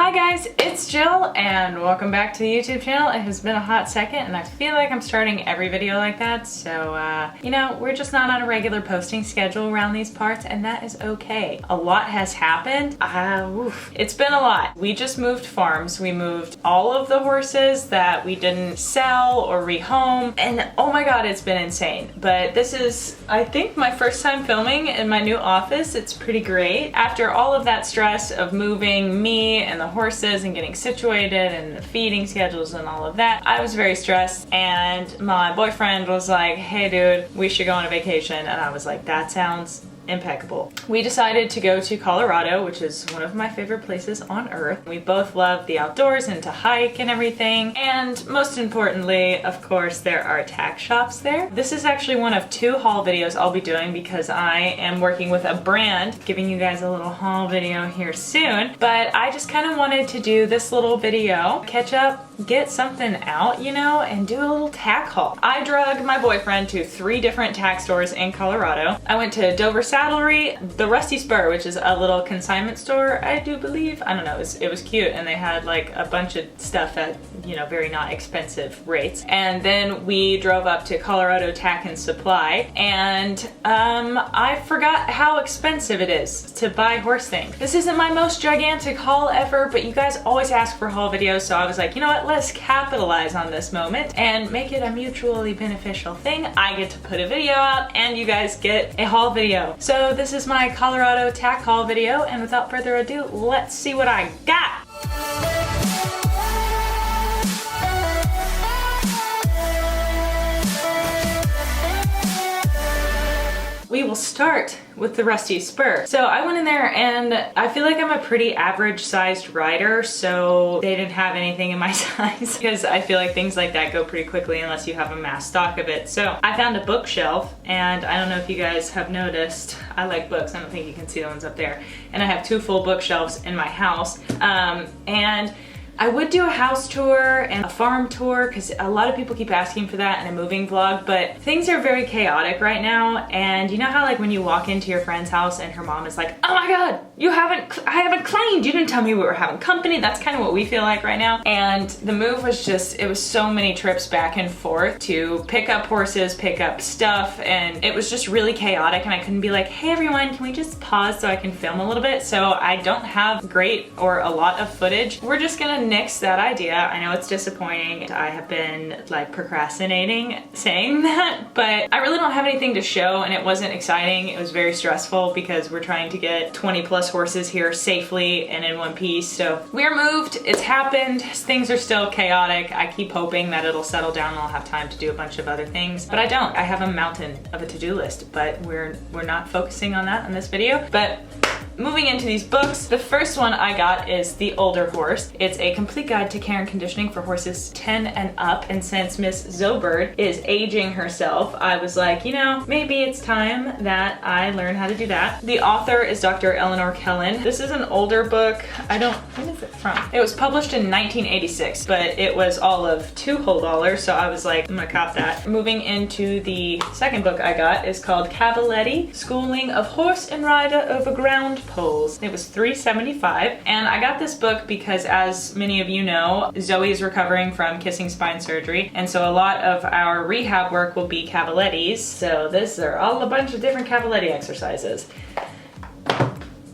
Hi guys, it's Jill and welcome back to the YouTube channel. It has been a hot second and I feel like I'm starting every video like that, so you know, we're just not on a regular posting schedule around these parts and that is okay. A lot has happened. It's been a lot. We just moved farms. We moved all of the horses that we didn't sell or rehome, and oh my god, it's been insane. But this is, I think, my first time filming in my new office. It's pretty great. After all of that stress of moving me and the horses and getting situated and the feeding schedules and all of that, I was very stressed, and my boyfriend was like, hey dude, we should go on a vacation, and I was like, that sounds impeccable. We decided to go to Colorado, which is one of my favorite places on earth. We both love the outdoors and to hike and everything, and most importantly, of course, there are tack shops there. This is actually one of two haul videos I'll be doing because I am working with a brand, giving you guys a little haul video here soon, but I just kind of wanted to do this little video, catch up, get something out, you know, and do a little tack haul. I drug my boyfriend to 3 different tack stores in Colorado. I went to Dover Saddlery, the Rusty Spur, which is a little consignment store, I do believe. I don't know, it was cute, and they had like a bunch of stuff at, you know, very not expensive rates. And then we drove up to Colorado Tack and Supply, and I forgot how expensive it is to buy horse things. This isn't my most gigantic haul ever, but you guys always ask for haul videos, so I was like, you know what, let's capitalize on this moment and make it a mutually beneficial thing. I get to put a video out and you guys get a haul video. So this is my Colorado tack haul video, and without further ado, let's see what I got. We will start with the Rusty Spur. So I went in there and I feel like I'm a pretty average sized rider, so they didn't have anything in my size because I feel like things like that go pretty quickly unless you have a mass stock of it. So I found a bookshelf, and I don't know if you guys have noticed, I like books. I don't think you can see the ones up there. And I have 2 full bookshelves in my house. And I would do a house tour and a farm tour because a lot of people keep asking for that in a moving vlog, but things are very chaotic right now. And you know how like when you walk into your friend's house and her mom is like, oh my god, I haven't cleaned, you didn't tell me we were having company. That's kind of what we feel like right now. And the move was just, it was so many trips back and forth to pick up horses, pick up stuff, and it was just really chaotic, and I couldn't be like, hey everyone, can we just pause so I can film a little bit? So I don't have great or a lot of footage. We're just gonna nix that idea. I know it's disappointing. I have been like procrastinating saying that, but I really don't have anything to show, and it wasn't exciting. It was very stressful because we're trying to get 20 plus horses here safely and in one piece. So we're moved, it's happened, things are still chaotic. I keep hoping that it'll settle down and I'll have time to do a bunch of other things, but I don't. I have a mountain of a to-do list, but we're not focusing on that in this video. But moving into these books, the first one I got is The Older Horse. It's a complete guide to care and conditioning for horses 10 and up, and since Miss Zobird is aging herself, I was like, you know, maybe it's time that I learn how to do that. The author is Dr. Eleanor Kellen. This is an older book. When is it from? It was published in 1986, but it was all of $2 whole, so I was like, I'm gonna cop that. Moving into the second book I got is called Cavaletti, Schooling of Horse and Rider Over Ground Poles. It was $3.75, and I got this book because, as many of you know, Zoe is recovering from kissing spine surgery, and so a lot of our rehab work will be Cavalettis. So this are all a bunch of different Cavaletti exercises.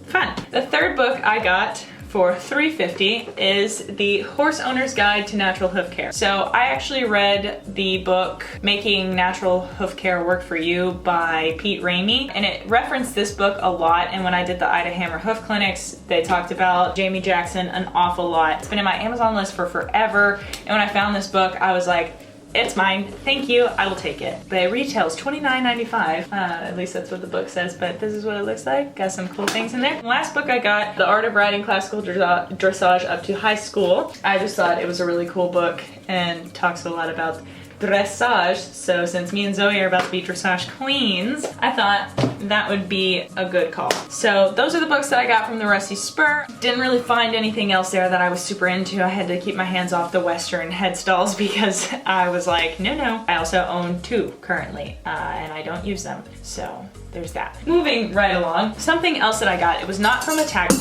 Fun. The third book I got for $3.50 is The Horse Owner's Guide to Natural Hoof Care. So I actually read the book Making Natural Hoof Care Work for You by Pete Ramey, and it referenced this book a lot, and when I did the Ida Hammer Hoof Clinics, they talked about Jamie Jackson an awful lot. It's been in my Amazon list for forever, and when I found this book, I was like, it's mine, thank you, I will take it. But it retails $29.95, at least that's what the book says, but this is what it looks like. Got some cool things in there. The last book I got, The Art of Riding Classical Dressage Up to High School. I just thought it was a really cool book and talks a lot about dressage, so since me and Zoe are about to be dressage queens, I thought that would be a good call. So those are the books that I got from the Rusty Spur. Didn't really find anything else there that I was super into. I had to keep my hands off the Western headstalls because I was like, no. I also own 2 currently, and I don't use them, so there's that. Moving right along, something else that I got, it was not from a tack.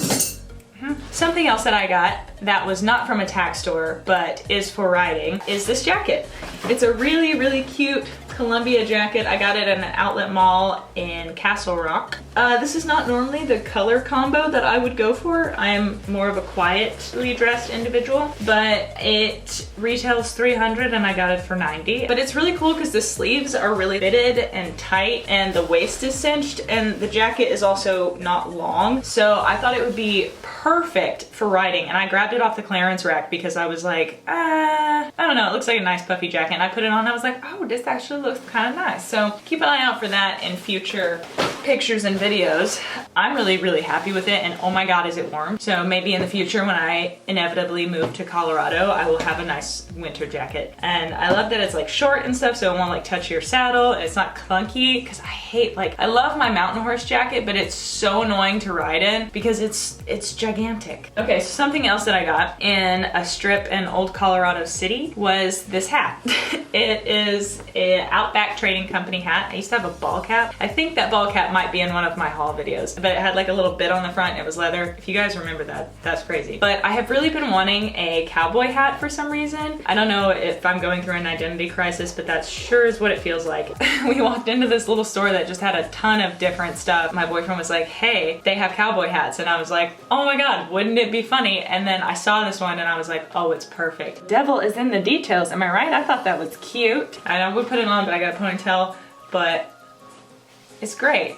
Something else that I got that was not from a tack store, but is for riding, is this jacket. It's a really, really cute Columbia jacket. I got it at an outlet mall in Castle Rock. This is not normally the color combo that I would go for. I am more of a quietly dressed individual, but it retails $300 and I got it for $90. But it's really cool because the sleeves are really fitted and tight and the waist is cinched and the jacket is also not long. So I thought it would be perfect for riding, and I grabbed it off the clearance rack because I was like, I don't know, it looks like a nice puffy jacket, and I put it on and I was like, oh, this actually looks kind of nice. So keep an eye out for that in future pictures and videos. I'm really, really happy with it, and oh my god, is it warm. So maybe in the future when I inevitably move to Colorado, I will have a nice winter jacket. And I love that it's like short and stuff, so it won't like touch your saddle, and it's not clunky, because I hate, like, I love my mountain horse jacket, but it's so annoying to ride in because it's gigantic. Okay, so something else that I got in a strip in Old Colorado City was this hat. It is an Outback Trading Company hat. I used to have a ball cap. I think that ball cap might be in one of my haul videos, but it had like a little bit on the front and it was leather. If you guys remember that, that's crazy. But I have really been wanting a cowboy hat for some reason. I don't know if I'm going through an identity crisis, but that sure is what it feels like. We walked into this little store that just had a ton of different stuff. My boyfriend was like, hey, they have cowboy hats. And I was like, oh my god, wouldn't it be funny? And then I saw this one and I was like, oh, it's perfect. Devil is in the details, am I right? I thought that was cute. I would put it on, but I got a ponytail, but it's great.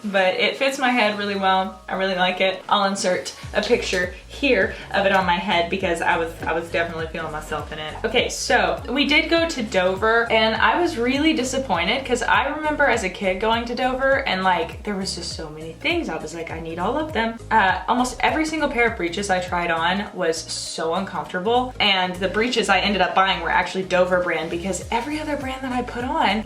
But it fits my head really well. I really like it. I'll insert a picture here of it on my head because I was definitely feeling myself in it. Okay, so we did go to Dover and I was really disappointed because I remember as a kid going to Dover and like there was just so many things. I was like, I need all of them. Almost every single pair of breeches I tried on was so uncomfortable, and the breeches I ended up buying were actually Dover brand because every other brand that I put on,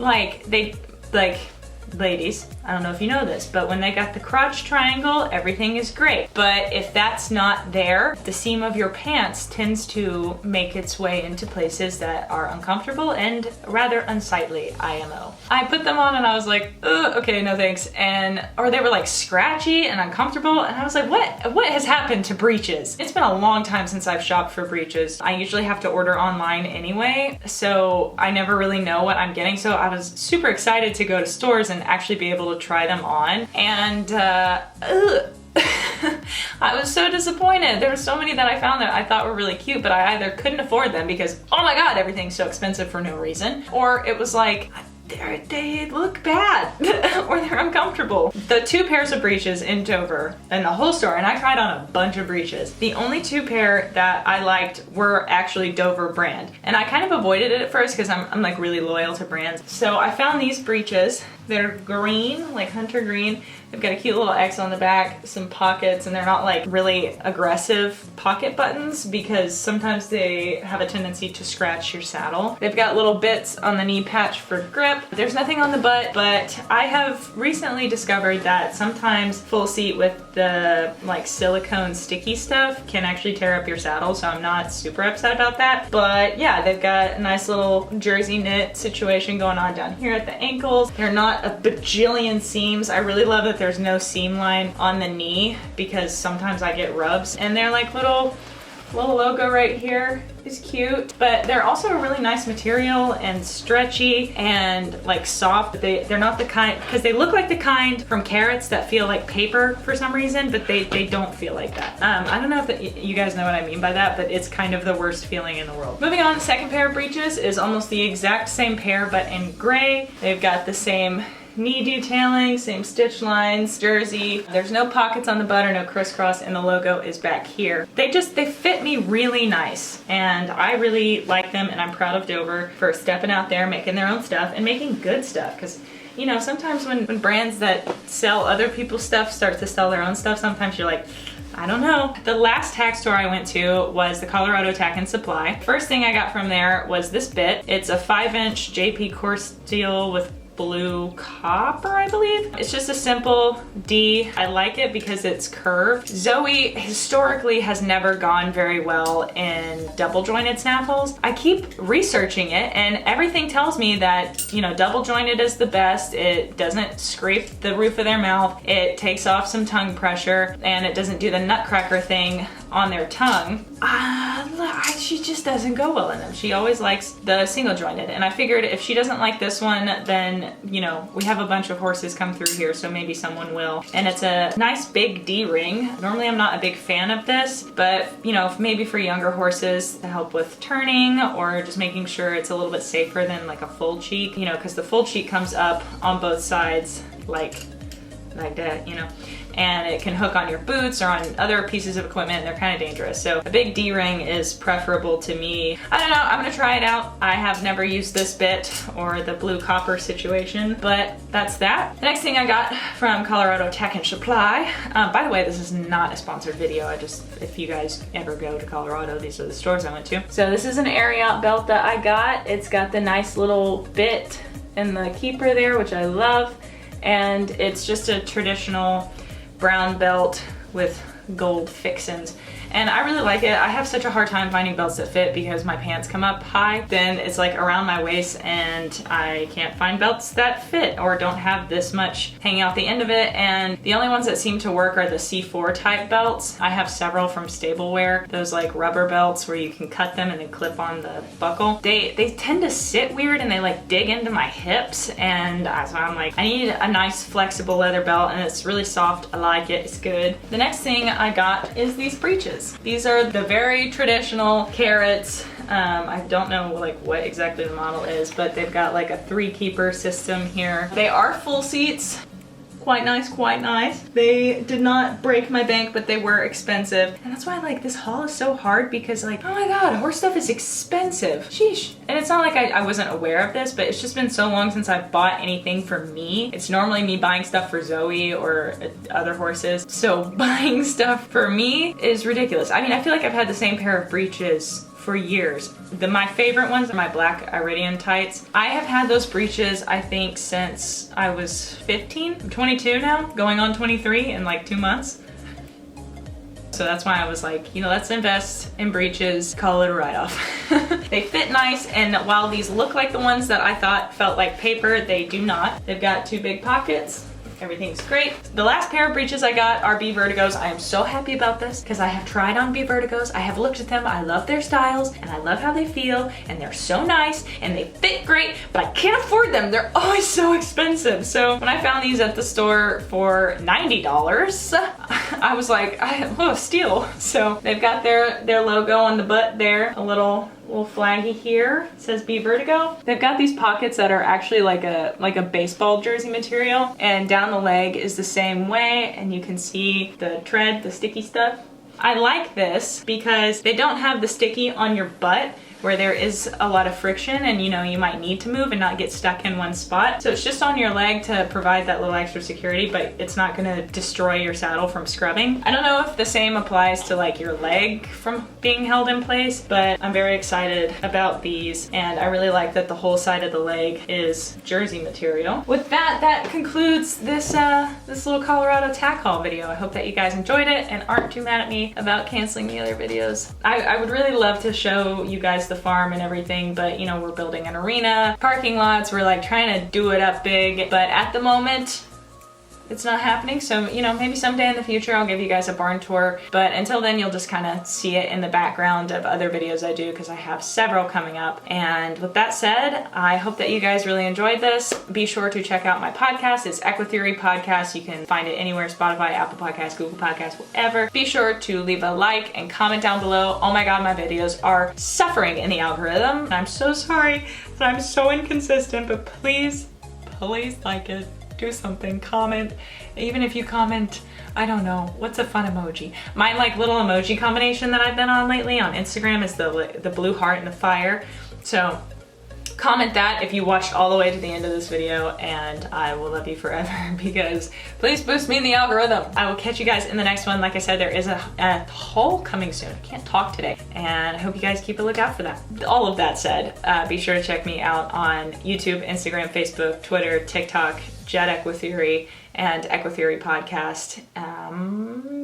ladies, I don't know if you know this, but when they got the crotch triangle, everything is great. But if that's not there, the seam of your pants tends to make its way into places that are uncomfortable and rather unsightly, IMO. I put them on and I was like, ugh, okay, no thanks. Or they were like scratchy and uncomfortable, and I was like, what has happened to breeches? It's been a long time since I've shopped for breeches. I usually have to order online anyway, so I never really know what I'm getting. So I was super excited to go to stores and actually be able to try them on, and I was so disappointed. There were so many that I found that I thought were really cute, but I either couldn't afford them because, oh my god, everything's so expensive for no reason, or it was like, they look bad or they're uncomfortable. The two pairs of breeches in Dover and the whole store, and I tried on a bunch of breeches, the only two pair that I liked were actually Dover brand, and I kind of avoided it at first because I'm like really loyal to brands. So I found these breeches. They're green, like hunter green. They've got a cute little X on the back, some pockets, and they're not like really aggressive pocket buttons because sometimes they have a tendency to scratch your saddle. They've got little bits on the knee patch for grip. There's nothing on the butt, but I have recently discovered that sometimes full seat with the like silicone sticky stuff can actually tear up your saddle, so I'm not super upset about that. But yeah, they've got a nice little jersey knit situation going on down here at the ankles. They're not a bajillion seams. I really love that there's no seam line on the knee because sometimes I get rubs, and they're like little logo right here is cute, but they're also a really nice material and stretchy and like soft. They're not the kind, because they look like the kind from Carrots that feel like paper for some reason, but they don't feel like that. I don't know if you guys know what I mean by that, but it's kind of the worst feeling in the world. Moving on, the second pair of breeches is almost the exact same pair but in gray. They've got the same knee detailing, same stitch lines, jersey. There's no pockets on the butt or no crisscross, and the logo is back here. They fit me really nice, and I really like them, and I'm proud of Dover for stepping out there, making their own stuff, and making good stuff, because you know, sometimes when brands that sell other people's stuff start to sell their own stuff, sometimes you're like, I don't know. The last tack store I went to was the Colorado Tack and Supply. First thing I got from there was this bit. It's a 5-inch JP core steel with blue copper, I believe. It's just a simple D. I like it because it's curved. Zoe historically has never gone very well in double jointed snaffles. I keep researching it and everything tells me that, you know, double jointed is the best. It doesn't scrape the roof of their mouth. It takes off some tongue pressure and it doesn't do the nutcracker thing on their tongue. She just doesn't go well in them. She always likes the single jointed, and I figured if she doesn't like this one, then, you know, we have a bunch of horses come through here, so maybe someone will. And it's a nice big D ring. Normally I'm not a big fan of this, but, you know, maybe for younger horses to help with turning or just making sure it's a little bit safer than like a full cheek, you know, because the full cheek comes up on both sides like that, you know, and it can hook on your boots or on other pieces of equipment and they're kind of dangerous. So a big D-ring is preferable to me. I don't know, I'm gonna try it out. I have never used this bit or the blue copper situation, but that's that. The next thing I got from Colorado Tack and Supply. By the way, this is not a sponsored video. If you guys ever go to Colorado, these are the stores I went to. So this is an Ariat belt that I got. It's got the nice little bit in the keeper there, which I love. And it's just a traditional brown belt with gold fixins. And I really like it. I have such a hard time finding belts that fit because my pants come up high. Then it's like around my waist and I can't find belts that fit or don't have this much hanging out the end of it. And the only ones that seem to work are the C4 type belts. I have several from Stableware, those like rubber belts where you can cut them and then clip on the buckle. They tend to sit weird and they like dig into my hips, and so I'm like, I need a nice flexible leather belt, and it's really soft. I like it, it's good. The next thing I got is these breeches. These are the very traditional carrots. I don't know like what exactly the model is, but they've got like a 3-keeper system here. They are full seats. Quite nice, quite nice. They did not break my bank, but they were expensive. And that's why like this haul is so hard because like, oh my God, horse stuff is expensive. Sheesh. And it's not like I wasn't aware of this, but it's just been so long since I've bought anything for me. It's normally me buying stuff for Zoe or other horses. So buying stuff for me is ridiculous. I mean, I feel like I've had the same pair of breeches for years. My favorite ones are my black Iridian tights. I have had those breeches, I think, since I was 15. I'm 22 now, going on 23 in like 2 months. So that's why I was like, you know, let's invest in breeches, call it a write-off. They fit nice, and while these look like the ones that I thought felt like paper, they do not. They've got 2 big pockets. Everything's great. The last pair of breeches I got are B Vertigos. I am so happy about this because I have tried on B Vertigos. I have looked at them. I love their styles and I love how they feel, and they're so nice and they fit great, but I can't afford them. They're always so expensive. So when I found these at the store for $90, I was like, oh, steal. So they've got their logo on the butt there, a little flaggy here. It says B Vertigo. They've got these pockets that are actually like a baseball jersey material, and down the leg is the same way, and you can see the tread, the sticky stuff. I like this because they don't have the sticky on your butt where there is a lot of friction and, you know, you might need to move and not get stuck in one spot. So it's just on your leg to provide that little extra security, but it's not gonna destroy your saddle from scrubbing. I don't know if the same applies to like your leg from being held in place, but I'm very excited about these, and I really like that the whole side of the leg is jersey material. With that concludes this little Colorado tack haul video. I hope that you guys enjoyed it and aren't too mad at me about canceling the other videos. I would really love to show you guys the farm and everything, but you know, we're building an arena, parking lots, we're like trying to do it up big, but at the moment it's not happening. So, you know, maybe someday in the future I'll give you guys a barn tour, but until then you'll just kind of see it in the background of other videos I do because I have several coming up. And with that said, I hope that you guys really enjoyed this. Be sure to check out my podcast. It's Equitheory Podcast. You can find it anywhere: Spotify, Apple Podcasts, Google Podcasts, whatever. Be sure to leave a like and comment down below. Oh my God, my videos are suffering in the algorithm. And I'm so sorry that I'm so inconsistent, but please like it. Do something, comment. Even if you comment, I don't know, what's a fun emoji? My like little emoji combination that I've been on lately on Instagram is the blue heart and the fire. So comment that if you watched all the way to the end of this video, and I will love you forever because please boost me in the algorithm. I will catch you guys in the next one. Like I said, there is a haul coming soon. I can't talk today, and I hope you guys keep a lookout for that. All of that said, be sure to check me out on YouTube, Instagram, Facebook, Twitter, TikTok, Jet Equitheory, and Equitheory Podcast.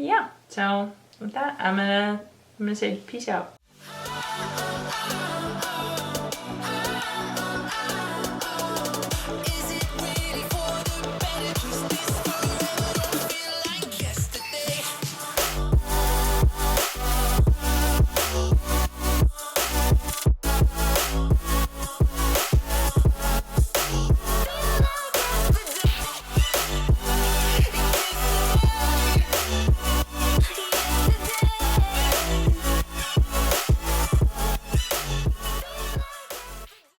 Yeah, so with that, I'm gonna say peace out.